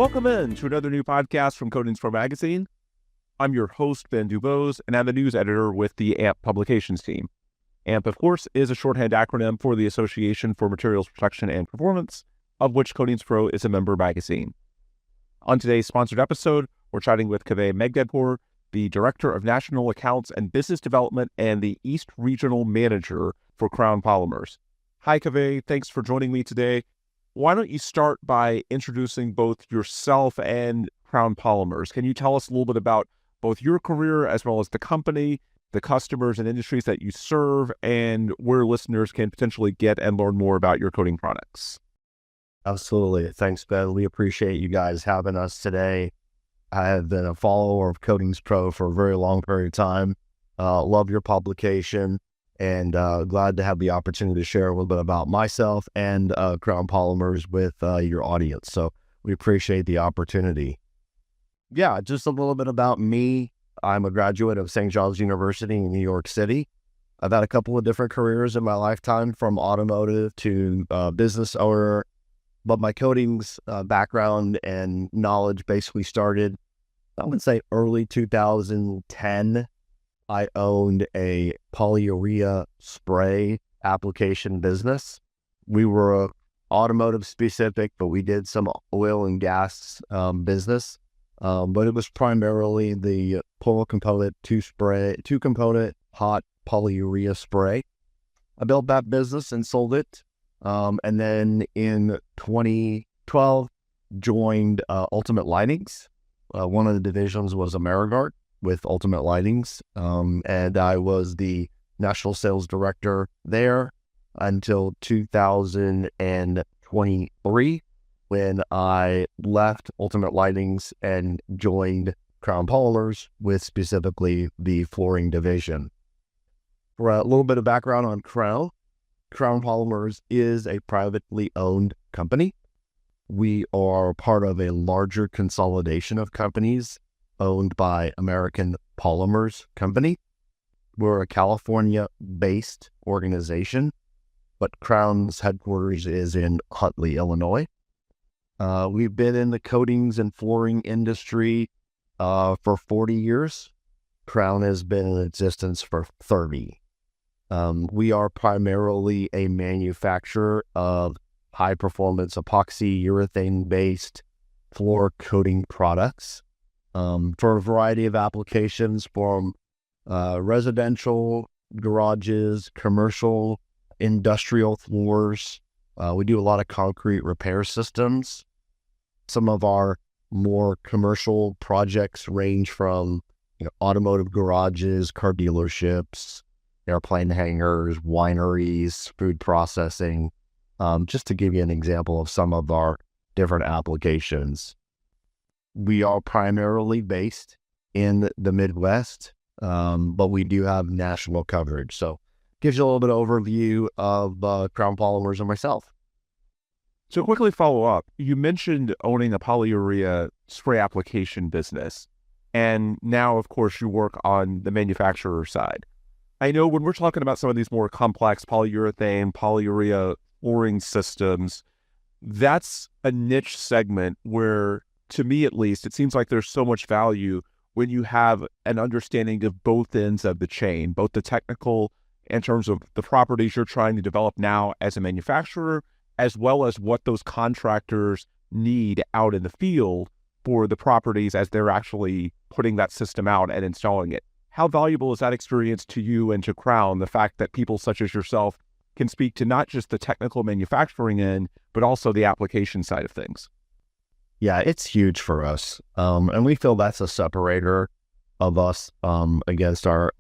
Welcome in to another new podcast from Coatings Pro Magazine. I'm your host, Ben Dubose, and I'm the news editor with the AMP publications team. AMP, of course, is a shorthand acronym for the Association for Materials Protection and Performance, of which Coatings Pro is a member magazine. On today's sponsored episode, we're chatting with Kaveh Megdadpour, the Director of National Accounts and Business Development and the East Regional Manager for Crown Polymers. Hi, Kaveh. Thanks for joining me today. Why don't you start by introducing both yourself and Crown Polymers? Can you tell us a little bit about both your career as well as the company, the customers and industries that you serve, and where listeners can potentially get and learn more about your coating products? Absolutely. Thanks, Ben. We appreciate you guys having us today. I have been a follower of Coatings Pro for a very long period of time. Love your publication. And glad to have the opportunity to share a little bit about myself and Crown Polymers with your audience. So we appreciate the opportunity. Yeah, just a little bit about me. I'm a graduate of St. John's University in New York City. I've had a couple of different careers in my lifetime, from automotive to business owner. But my coatings background and knowledge basically started, I would say, early 2010. I owned a polyurea spray application business. We were automotive specific, but we did some oil and gas business. But it was primarily the two-component hot polyurea spray. I built that business and sold it. And then in 2012, joined Ultimate Lightings. One of the divisions was AmeriGuard with Ultimate Lightings, and I was the national sales director there until 2023, when I left Ultimate Lightings and joined Crown Polymers with specifically the flooring division. For a little bit of background on Crown Polymers is a privately owned company. We are part of a larger consolidation of companies owned by American Polymers Company. We're a California-based organization, but Crown's headquarters is in Huntley, Illinois. We've been in the coatings and flooring industry for 40 years. Crown has been in existence for 30. We are primarily a manufacturer of high-performance epoxy urethane-based floor coating products for a variety of applications, from residential, garages, commercial, industrial floors. We do a lot of concrete repair systems. Some of our more commercial projects range from automotive garages, car dealerships, airplane hangars, wineries, food processing, just to give you an example of some of our different applications. We are primarily based in the Midwest, but we do have national coverage. So gives you a little bit of overview of Crown Polymers and myself. So quickly follow up, you mentioned owning a polyurea spray application business, and now, of course, you work on the manufacturer side. I know when we're talking about some of these more complex polyurethane, polyurea flooring systems, that's a niche segment where, to me at least, it seems like there's so much value when you have an understanding of both ends of the chain, both the technical in terms of the properties you're trying to develop now as a manufacturer, as well as what those contractors need out in the field for the properties as they're actually putting that system out and installing it. How valuable is that experience to you and to Crown, the fact that people such as yourself can speak to not just the technical manufacturing end, but also the application side of things? Yeah, it's huge for us. And we feel that's a separator of us against our,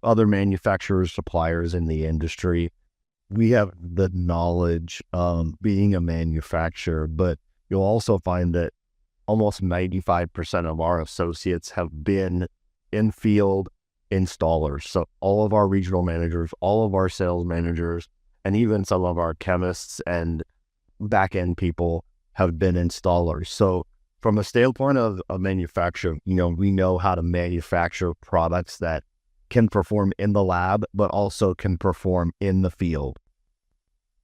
other manufacturers, suppliers in the industry. We have the knowledge of being a manufacturer, but you'll also find that almost 95% of our associates have been in field installers. So all of our regional managers, all of our sales managers, and even some of our chemists and back-end people have been installers. So from a standpoint of a manufacturer, we know how to manufacture products that can perform in the lab, but also can perform in the field.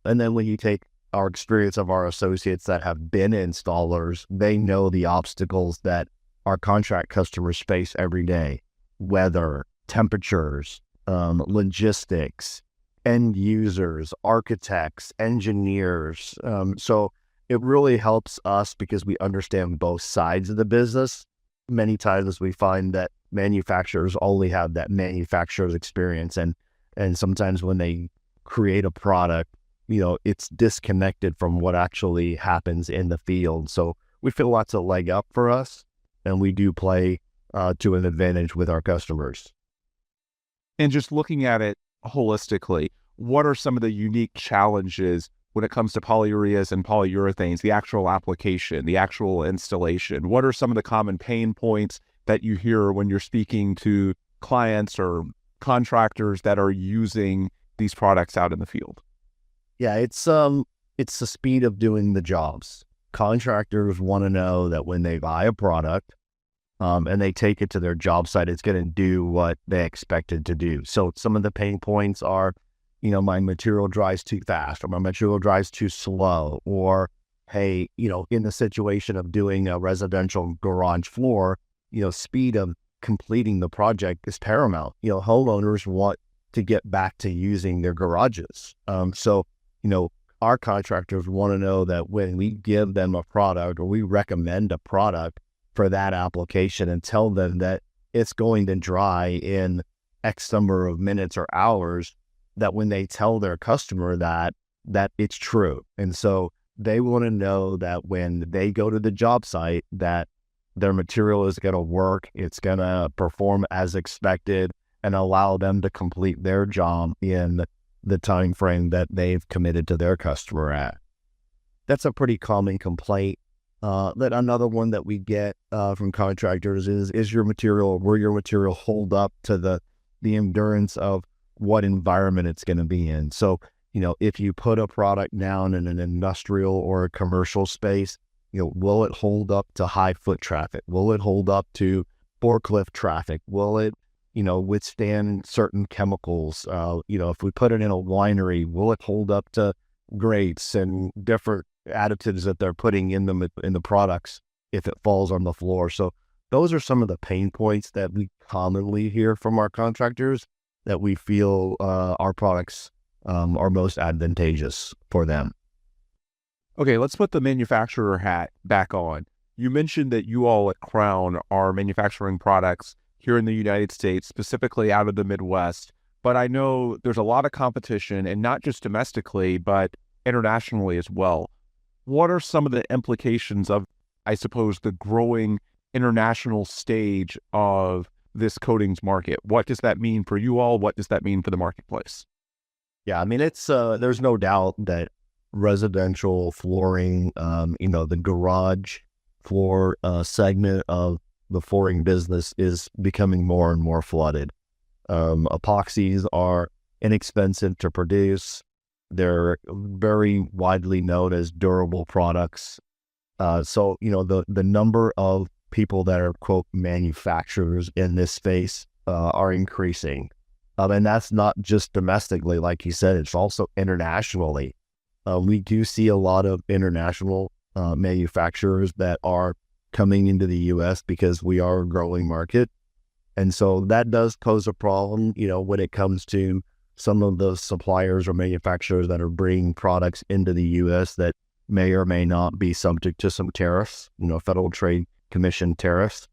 And then when you take our experience of our associates that have been installers, they know the obstacles that our contract customers face every day: weather, temperatures, logistics, end users, architects, engineers. So it really helps us because we understand both sides of the business. Many times we find that manufacturers only have that manufacturer's experience, and sometimes when they create a product, it's disconnected from what actually happens in the field. So we feel lots of leg up for us, and we do play to an advantage with our customers. And just looking at it holistically, what are some of the unique challenges when it comes to polyureas and polyurethanes, the actual application, the actual installation? What are some of the common pain points that you hear when you're speaking to clients or contractors that are using these products out in the field? Yeah, it's the speed of doing the jobs. Contractors want to know that when they buy a product, and they take it to their job site, it's going to do what they expect it to do. So some of the pain points are, my material dries too fast, or my material dries too slow, or, hey, in the situation of doing a residential garage floor, speed of completing the project is paramount. Homeowners want to get back to using their garages. So, our contractors want to know that when we give them a product or we recommend a product for that application and tell them that it's going to dry in X number of minutes or hours, that when they tell their customer that it's true. And so they want to know that when they go to the job site, that their material is going to work, it's going to perform as expected, and allow them to complete their job in the time frame that they've committed to their customer at. That's a pretty common complaint. That another one that we get from contractors is your material, will your material hold up to the endurance of what environment it's going to be in? So, if you put a product down in an industrial or a commercial space, will it hold up to high foot traffic? Will it hold up to forklift traffic? Will it, withstand certain chemicals? If we put it in a winery, will it hold up to grates and different additives that they're putting in the products if it falls on the floor? So those are some of the pain points that we commonly hear from our contractors that we feel our products are most advantageous for them. Okay, let's put the manufacturer hat back on. You mentioned that you all at Crown are manufacturing products here in the United States, specifically out of the Midwest, but I know there's a lot of competition, and not just domestically, but internationally as well. What are some of the implications of, I suppose, the growing international stage of this coatings market? What does that mean for you all? What does that mean for the marketplace? Yeah, I mean, it's there's no doubt that residential flooring, the garage floor segment of the flooring business is becoming more and more flooded. Epoxies are inexpensive to produce. They're very widely known as durable products. So, the number of people that are, quote, manufacturers in this space are increasing. And that's not just domestically, like you said, it's also internationally. We do see a lot of international manufacturers that are coming into the U.S. because we are a growing market. And so that does pose a problem, when it comes to some of the suppliers or manufacturers that are bringing products into the U.S. that may or may not be subject to some tariffs, Federal Trade Commission tariffs.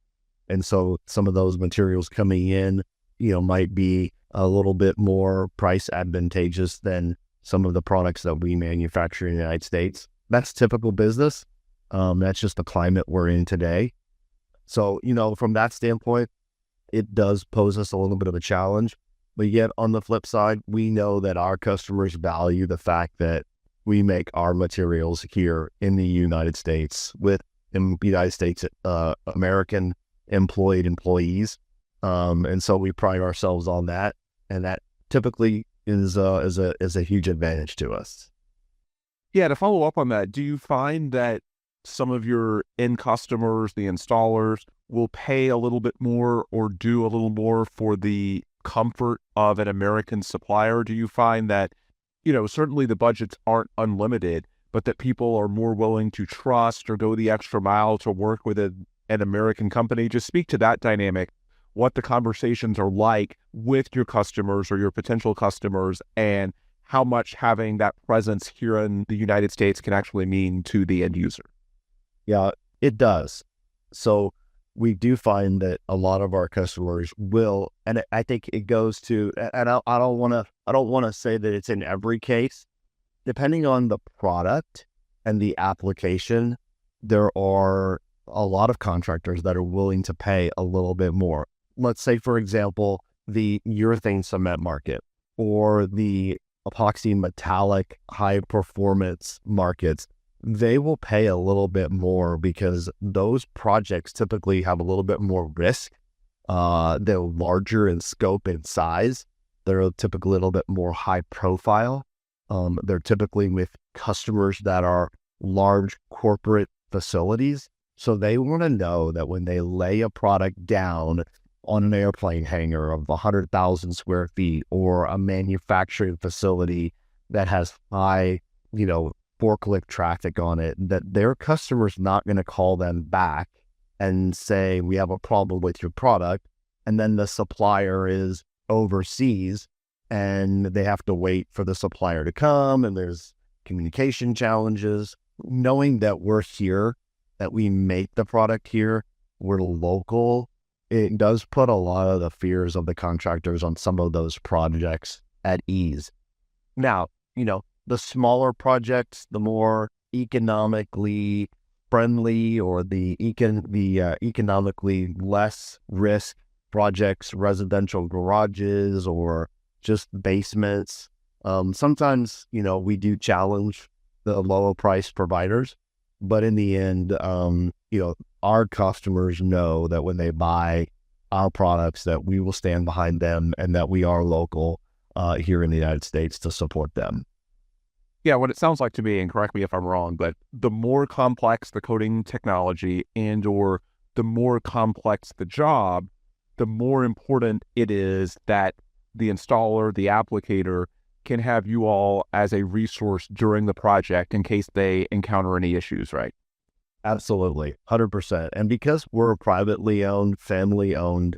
And so some of those materials coming in, might be a little bit more price advantageous than some of the products that we manufacture in the United States. That's typical business. That's just the climate we're in today. So, from that standpoint, it does pose us a little bit of a challenge. But yet on the flip side, we know that our customers value the fact that we make our materials here in the United States with United States American employees. And so we pride ourselves on that. And that typically is a huge advantage to us. Yeah, to follow up on that, do you find that some of your end customers, the installers, will pay a little bit more or do a little more for the comfort of an American supplier? Do you find that, certainly the budgets aren't unlimited, but that people are more willing to trust or go the extra mile to work with an American company. Just speak to that dynamic, what the conversations are like with your customers or your potential customers, and how much having that presence here in the United States can actually mean to the end user. Yeah, it does. So we do find that a lot of our customers will, and I think it goes to, and I don't want to say that it's in every case. Depending on the product and the application, there are a lot of contractors that are willing to pay a little bit more. Let's say, for example, the urethane cement market or the epoxy metallic high performance markets. They will pay a little bit more because those projects typically have a little bit more risk. They're larger in scope and size. They're typically a little bit more high profile. They're typically with customers that are large corporate facilities. So they want to know that when they lay a product down on an airplane hangar of 100,000 square feet or a manufacturing facility that has high, forklift traffic on it, that their customer's not going to call them back and say, we have a problem with your product. And then the supplier is overseas and they have to wait for the supplier to come and there's communication challenges. Knowing that we're here, that we make the product here, we're local, it does put a lot of the fears of the contractors on some of those projects at ease. Now, the smaller projects, the more economically friendly or the economically less risk projects, residential garages or just basements. Sometimes, we do challenge the lower price providers, but in the end, our customers know that when they buy our products, that we will stand behind them and that we are local here in the United States to support them. Yeah, what it sounds like to me, and correct me if I'm wrong, but the more complex the coating technology and or the more complex the job, the more important it is that the installer, the applicator, can have you all as a resource during the project in case they encounter any issues, right? Absolutely, 100%. And because we're a privately owned, family-owned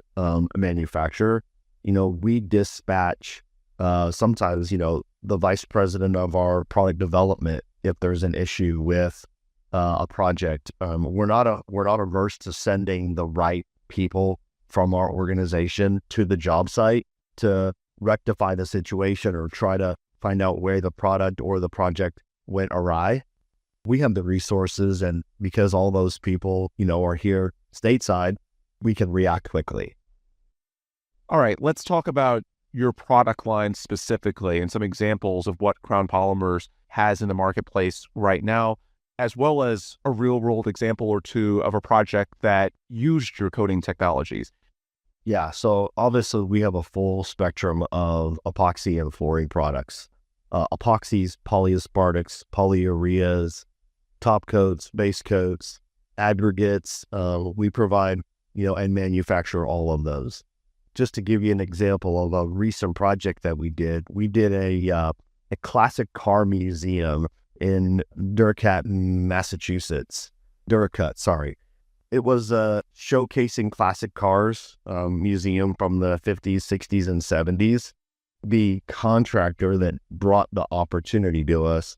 manufacturer, we dispatch sometimes, the vice president of our product development if there's an issue with a project. We're not averse to sending the right people from our organization to the job site to rectify the situation or try to find out where the product or the project went awry. We have the resources, and because all those people, are here stateside, we can react quickly. All right, let's talk about your product line specifically and some examples of what Crown Polymers has in the marketplace right now, as well as a real-world example or two of a project that used your coating technologies. Yeah, so obviously we have a full spectrum of epoxy and flooring products. Epoxies, polyaspartics, polyureas, top coats, base coats, aggregates. We provide, and manufacture all of those. Just to give you an example of a recent project that we did a classic car museum in Durcat, Massachusetts. Durcut. It was a showcasing classic cars museum from the 50s, 60s, and 70s. The contractor that brought the opportunity to us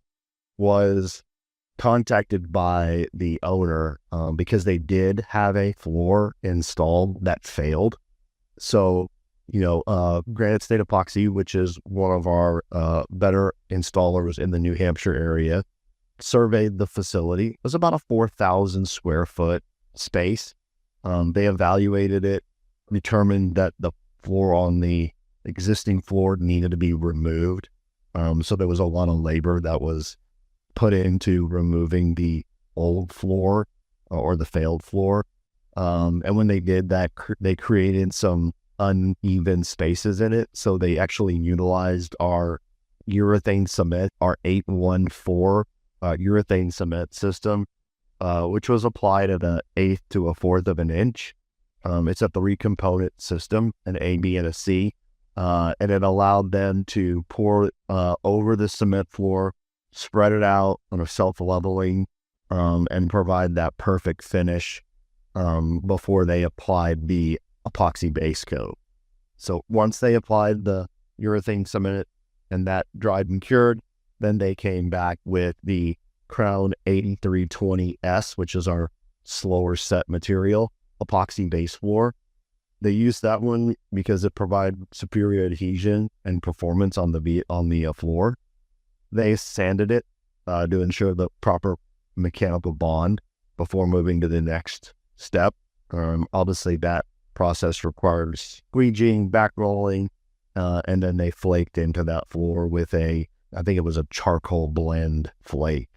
was contacted by the owner because they did have a floor installed that failed. So, Granite State Epoxy, which is one of our better installers in the New Hampshire area, surveyed the facility. It was about a 4,000 square foot space. They evaluated it, determined that the floor on the existing floor needed to be removed. So there was a lot of labor that was put into removing the old floor or the failed floor. And when they did that, they created some uneven spaces in it. So they actually utilized our urethane cement, our 814 urethane cement system, which was applied at an eighth to a fourth of an inch. It's a 3-component system, an A, B, and a C. And it allowed them to pour over the cement floor spread it out on a self-leveling, and provide that perfect finish before they applied the epoxy base coat. So once they applied the urethane cement and that dried and cured, then they came back with the Crown 8320S, which is our slower set material, epoxy base floor. They used that one because it provides superior adhesion and performance on the floor. They sanded it to ensure the proper mechanical bond before moving to the next step. Obviously, that process requires squeegeeing, back rolling, and then they flaked into that floor with I think it was a charcoal blend flake.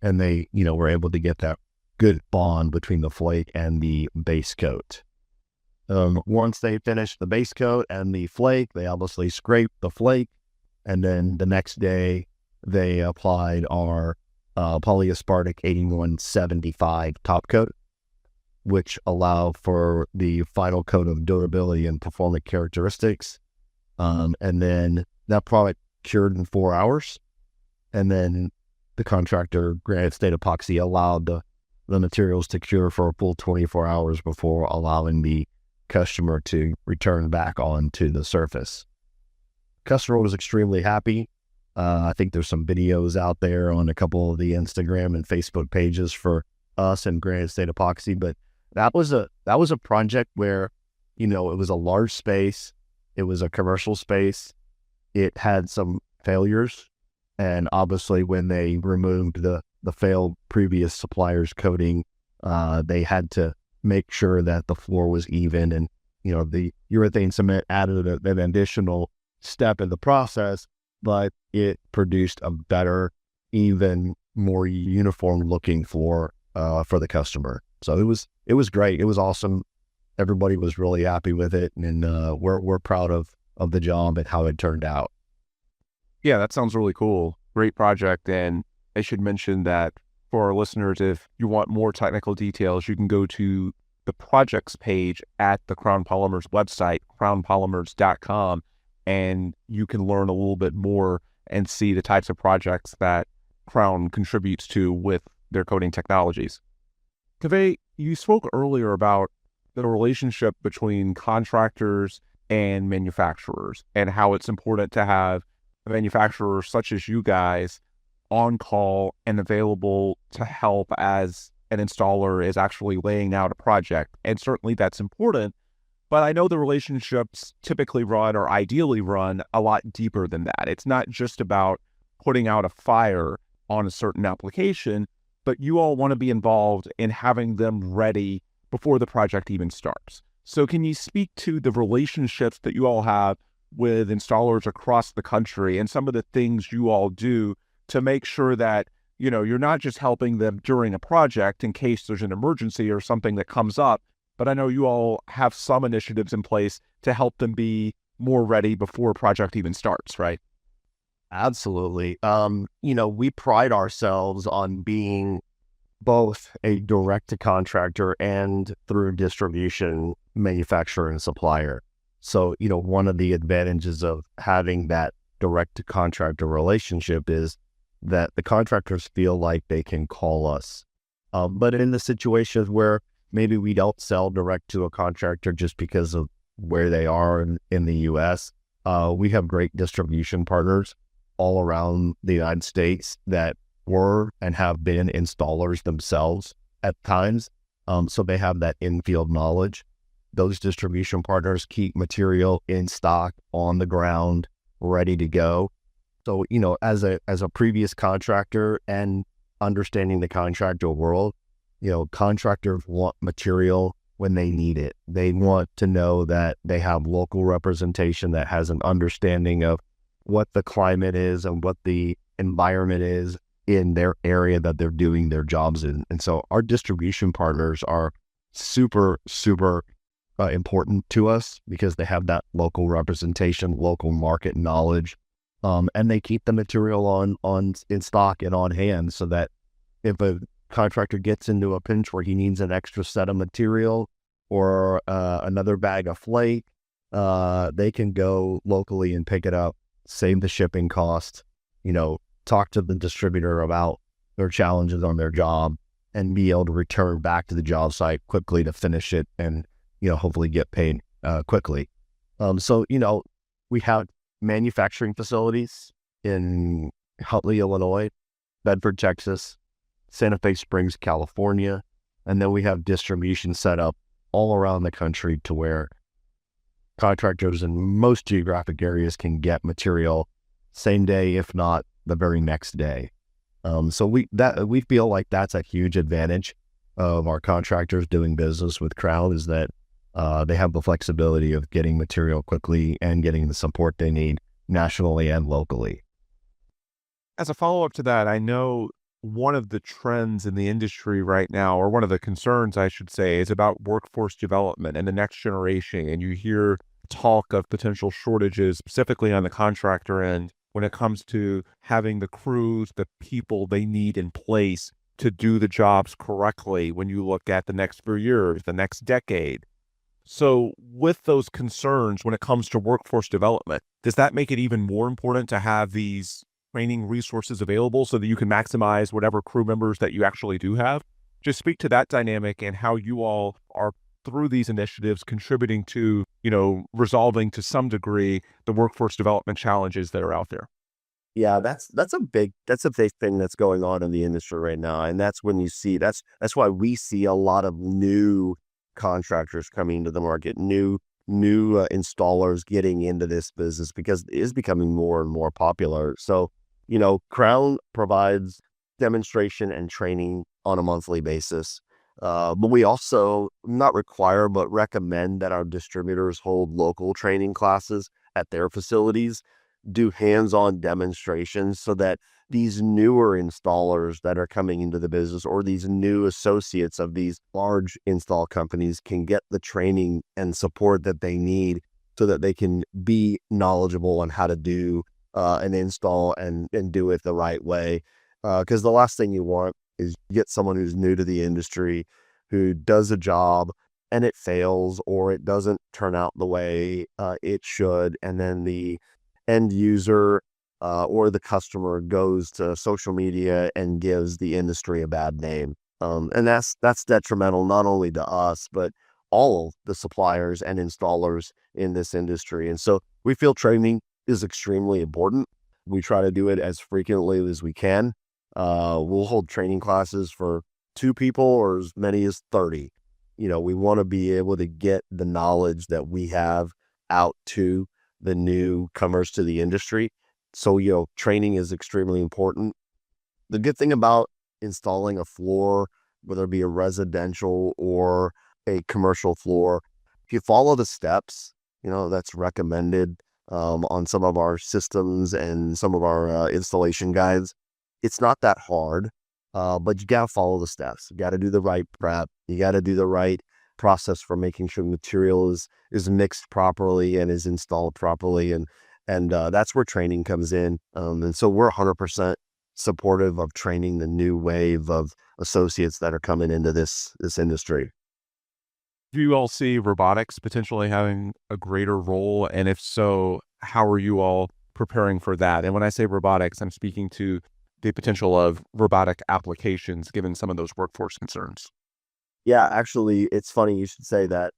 And they, were able to get that good bond between the flake and the base coat. Once they finished the base coat and the flake, they obviously scraped the flake. And then the next day, they applied our polyaspartic 8175 top coat, which allowed for the final coat of durability and performance characteristics. And then that product cured in 4 hours. And then the contractor, Granite State Epoxy, allowed the materials to cure for a full 24 hours before allowing the customer to return back onto the surface. Customer was extremely happy. I think there's some videos out there on a couple of the Instagram and Facebook pages for us and Granite State Epoxy, but that was a project where, it was a large space. It was a commercial space. It had some failures. And obviously when they removed the failed previous supplier's coating, they had to make sure that the floor was even. And, the urethane cement added an additional step in the process, but it produced a better, even more uniform looking floor for the customer. So it was great. It was awesome. Everybody was really happy with it. And we're proud of the job and how it turned out. Yeah, that sounds really cool. Great project. And I should mention that for our listeners, if you want more technical details, you can go to the projects page at the Crown Polymers website, crownpolymers.com, and you can learn a little bit more and see the types of projects that Crown contributes to with their coating technologies. Kaveh, you spoke earlier about the relationship between contractors and manufacturers and how it's important to have manufacturers such as you guys on call and available to help as an installer is actually laying out a project. And certainly that's important, but I know the relationships typically run or ideally run a lot deeper than that. It's not just about putting out a fire on a certain application, but you all want to be involved in having them ready before the project even starts. So can you speak to the relationships that you all have with installers across the country and some of the things you all do to make sure that, you're not just helping them during a project in case there's an emergency or something that comes up, but I know you all have some initiatives in place to help them be more ready before a project even starts, right? Absolutely. We pride ourselves on being both a direct-to-contractor and through distribution manufacturer and supplier. So, one of the advantages of having that direct-to-contractor relationship is that the contractors feel like they can call us. But in the situations where maybe we don't sell direct to a contractor just because of where they are in the U.S., we have great distribution partners all around the United States that were and have been installers themselves at times. So they have that in-field knowledge. Those distribution partners keep material in stock on the ground, ready to go. So, as a previous contractor and understanding the contractor world, contractors want material when they need it. They want to know that they have local representation that has an understanding of what the climate is and what the environment is in their area that they're doing their jobs in. And so our distribution partners are super, super important to us because they have that local representation, local market knowledge, and they keep the material on in stock and on hand so that if a contractor gets into a pinch where he needs an extra set of material or another bag of flake, they can go locally and pick it up, save the shipping cost, talk to the distributor about their challenges on their job, and be able to return back to the job site quickly to finish it and, hopefully get paid quickly. So, we have manufacturing facilities in Huntley, Illinois, Bedford, Texas, Santa Fe Springs, California, and then we have distribution set up all around the country to where contractors in most geographic areas can get material same day, if not the very next day. So we feel like that's a huge advantage of our contractors doing business with Crown, is that they have the flexibility of getting material quickly and getting the support they need nationally and locally. As a follow-up to that, I know one of the trends in the industry right now, or one of the concerns, I should say, is about workforce development and the next generation. And you hear talk of potential shortages, specifically on the contractor end, when it comes to having the crews, the people they need in place to do the jobs correctly when you look at the next few years, the next decade. So with those concerns when it comes to workforce development, does that make it even more important to have these training resources available so that you can maximize whatever crew members that you actually do have? Just speak to that dynamic and how you all are, through these initiatives, contributing to, resolving to some degree the workforce development challenges that are out there. Yeah, that's a big thing that's going on in the industry right now, and that's when you see that's why we see a lot of new contractors coming to the market, new installers getting into this business, because it is becoming more and more popular. So, Crown provides demonstration and training on a monthly basis. But we also not require, but recommend that our distributors hold local training classes at their facilities, do hands-on demonstrations, so that these newer installers that are coming into the business, or these new associates of these large install companies, can get the training and support that they need so that they can be knowledgeable on how to do an install and do it the right way. Because the last thing you want is get someone who's new to the industry, who does a job and it fails, or it doesn't turn out the way it should, and then the end user or the customer goes to social media and gives the industry a bad name. And that's detrimental not only to us, but all the suppliers and installers in this industry. And so we feel training is extremely important. We try to do it as frequently as we can. We'll hold training classes for 2 people or as many as 30. We want to be able to get the knowledge that we have out to the newcomers to the industry. So, training is extremely important. The good thing about installing a floor, whether it be a residential or a commercial floor, if you follow the steps, that's recommended on some of our systems and some of our installation guides, it's not that hard, but you got to follow the steps. You got to do the right prep. You got to do the right process for making sure the material is mixed properly and is installed properly. And that's where training comes in. And so we're 100% supportive of training the new wave of associates that are coming into this industry. Do you all see robotics potentially having a greater role? And if so, how are you all preparing for that? And when I say robotics, I'm speaking to the potential of robotic applications, given some of those workforce concerns. Yeah, actually, it's funny you should say that,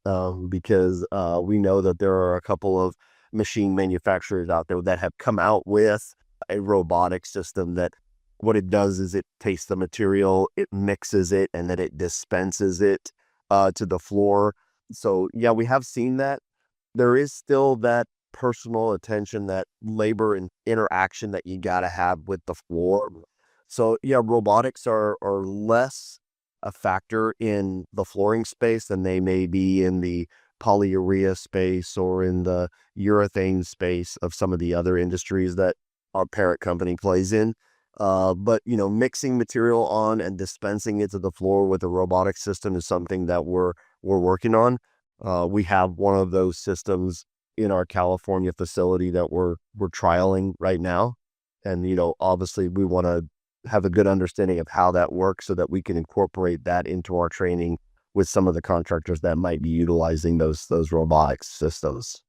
because we know that there are a couple of machine manufacturers out there that have come out with a robotic system that what it does is it takes the material, it mixes it, and then it dispenses it to the floor. So yeah, we have seen that. There is still that personal attention, that labor and interaction that you got to have with the floor. So yeah, robotics are less a factor in the flooring space than they may be in the polyurea space or in the urethane space of some of the other industries that our parent company plays in. But mixing material on and dispensing it to the floor with a robotic system is something that we're working on. We have one of those systems in our California facility that we're trialing right now. And, obviously we want to have a good understanding of how that works so that we can incorporate that into our training with some of the contractors that might be utilizing those robotics systems.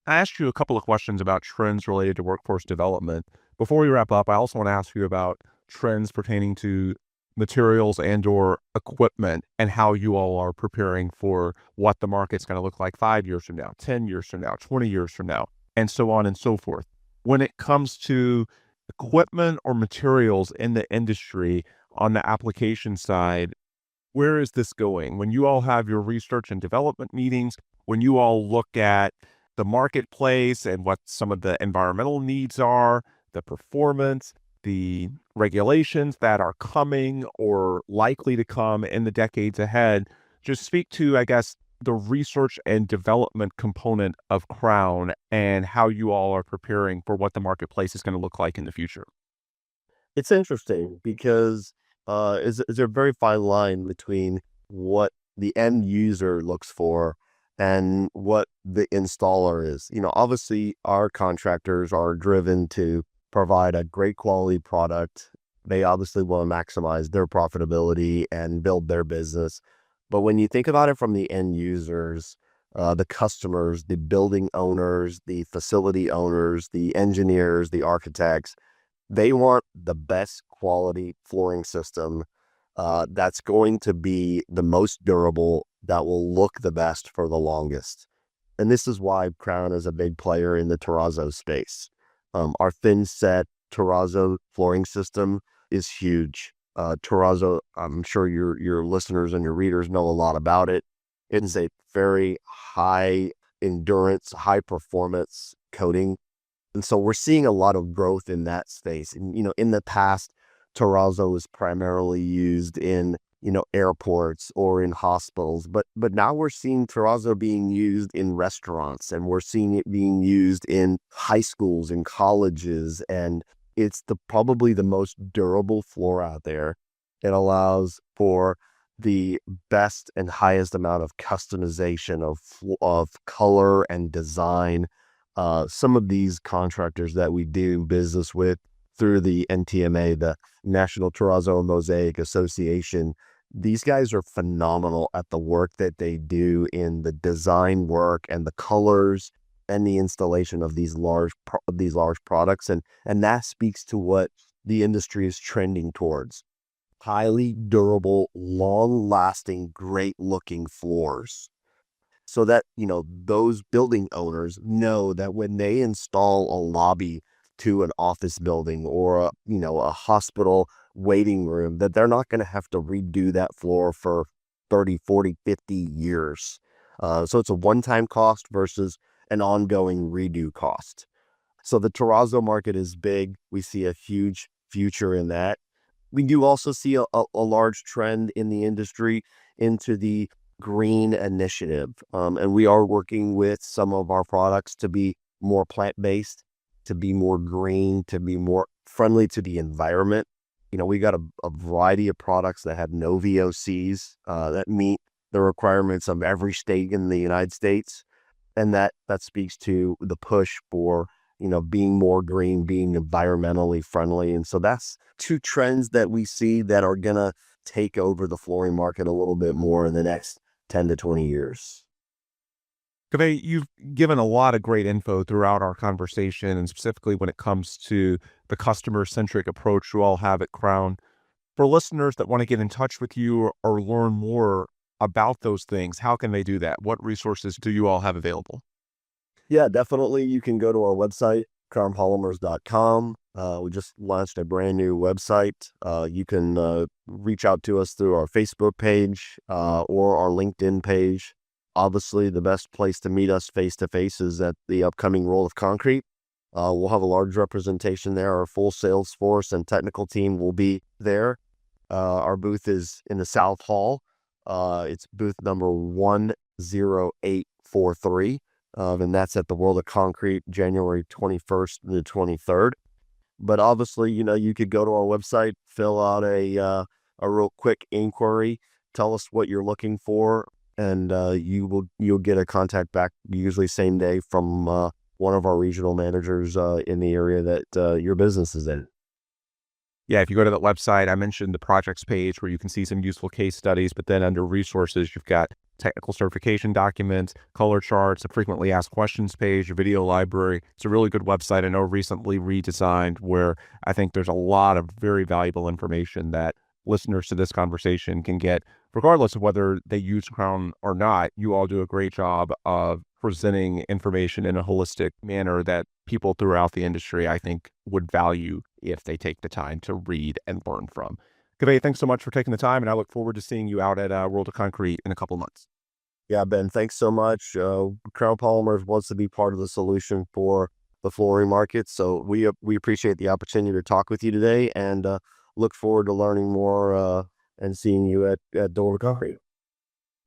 I asked you a couple of questions about trends related to workforce development, Before we wrap up, I also want to ask you about trends pertaining to materials and or equipment and how you all are preparing for what the market's going to look like 5 years from now, 10 years from now, 20 years from now, and so on and so forth. When it comes to equipment or materials in the industry on the application side, where is this going? When you all have your research and development meetings, when you all look at the marketplace and what some of the environmental needs are, the performance, the regulations that are coming or likely to come in the decades ahead, just speak to, I guess, the research and development component of Crown and how you all are preparing for what the marketplace is going to look like in the future. It's interesting because is there a very fine line between what the end user looks for and what the installer is. Obviously, our contractors are driven to provide a great quality product. They obviously want to maximize their profitability and build their business. But when you think about it from the end users, the customers, the building owners, the facility owners, the engineers, the architects, they want the best quality flooring system that's going to be the most durable, that will look the best for the longest. And this is why Crown is a big player in the terrazzo space. Our thin set terrazzo flooring system is huge. Terrazzo, I'm sure your listeners and your readers know a lot about it. It is a very high endurance, high performance coating. And so we're seeing a lot of growth in that space. And, in the past, terrazzo was primarily used in, airports or in hospitals. But now we're seeing terrazzo being used in restaurants, and we're seeing it being used in high schools and colleges. And it's probably the most durable floor out there. It allows for the best and highest amount of customization of color and design. Some of these contractors that we do business with through the NTMA, the National Terrazzo and Mosaic Association, these guys are phenomenal at the work that they do in the design work and the colors and the installation of these large products. And that speaks to what the industry is trending towards. Highly durable, long-lasting, great-looking floors. So that, those building owners know that when they install a lobby to an office building or a hospital waiting room, that they're not going to have to redo that floor for 30, 40, 50 years. So it's a one-time cost versus an ongoing redo cost. So the terrazzo market is big. We see a huge future in that. We do also see a large trend in the industry into the green initiative. And we are working with some of our products to be more plant-based, to be more green, to be more friendly to the environment. We got a variety of products that have no VOCs, that meet the requirements of every state in the United States. And that speaks to the push for, being more green, being environmentally friendly. And so that's two trends that we see that are going to take over the flooring market a little bit more in the next 10 to 20 years. Kaveh, you've given a lot of great info throughout our conversation, and specifically when it comes to the customer-centric approach you all have at Crown. For listeners that want to get in touch with you or learn more about those things, how can they do that? What resources do you all have available? Yeah, definitely. You can go to our website, crownpolymers.com. We just launched a brand new website. You can reach out to us through our Facebook page or our LinkedIn page. Obviously, the best place to meet us face-to-face is at the upcoming Roll of Concrete. We'll have a large representation there. Our full sales force and technical team will be there. Our booth is in the South Hall. It's booth number 10843. And that's at the World of Concrete, January 21st to the 23rd. But obviously, you could go to our website, fill out a real quick inquiry, tell us what you're looking for, and you'll get a contact back, usually same day, from one of our regional managers in the area that your business is in. Yeah, if you go to that website, I mentioned the projects page where you can see some useful case studies, but then under resources, you've got technical certification documents, color charts, a frequently asked questions page, a video library. It's a really good website. I know recently redesigned where I think there's a lot of very valuable information that listeners to this conversation can get, regardless of whether they use Crown or not. You all do a great job of presenting information in a holistic manner that people throughout the industry, I think, would value if they take the time to read and learn from. Kaveh, thanks so much for taking the time, and I look forward to seeing you out at World of Concrete in a couple months. Yeah, Ben, thanks so much. Crown Polymers wants to be part of the solution for the flooring market. So we appreciate the opportunity to talk with you today, and look forward to learning more and seeing you at Door Recovery.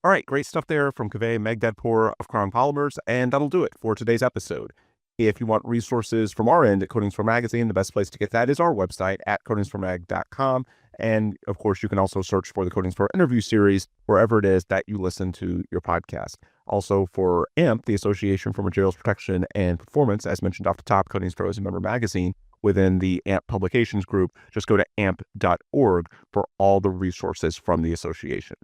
All right, great stuff there from Kaveh Megdadpour of Crown Polymers, and that'll do it for today's episode. If you want resources from our end at Coatings for Magazine, the best place to get that is our website at coatingsformag.com. And of course, you can also search for the Coatings for interview series wherever it is that you listen to your podcast. Also for AMP, the Association for Materials Protection and Performance, as mentioned off the top, Coatings Pro is a member magazine within the AMP publications group. Just go to amp.org for all the resources from the association.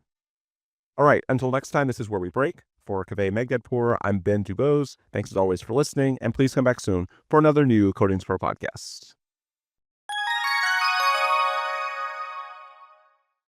All right, until next time, this is Where We Break. For Kaveh Megdadpour, I'm Ben Dubose. Thanks as always for listening, and please come back soon for another new Coatings Pro podcast.